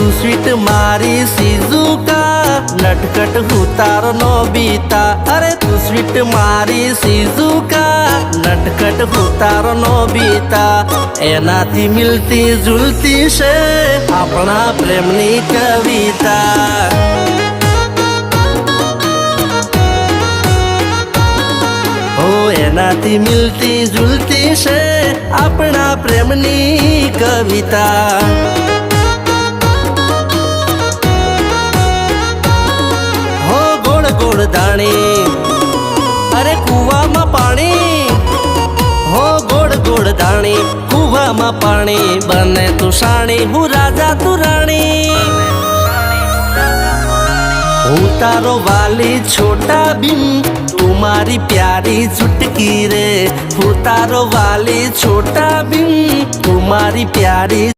तू स्वीट मारी शिजुका नटखट हूँ तारो नोबिता। अरे तू स्वीट मारी शिजुका नटखट हूँ तारो नोबिता। एनाथी मिलती जुलती से अपना प्रेमनी कविता। एनाथी मिलती जुलती से अपना प्रेमनी कविता। हो गोड़ गोड़ दाणी अरे कुआ में पानी। हो गोड़ गोड़ दाणी कुआ में पानी बने तू साणी हूँ राजा तू राणी। हूँ तारो वाली छोटा बिन तुम्हारी प्यारी चुटकी रे। हूँ तारो वाली छोटा बिन तुम्हारी प्यारी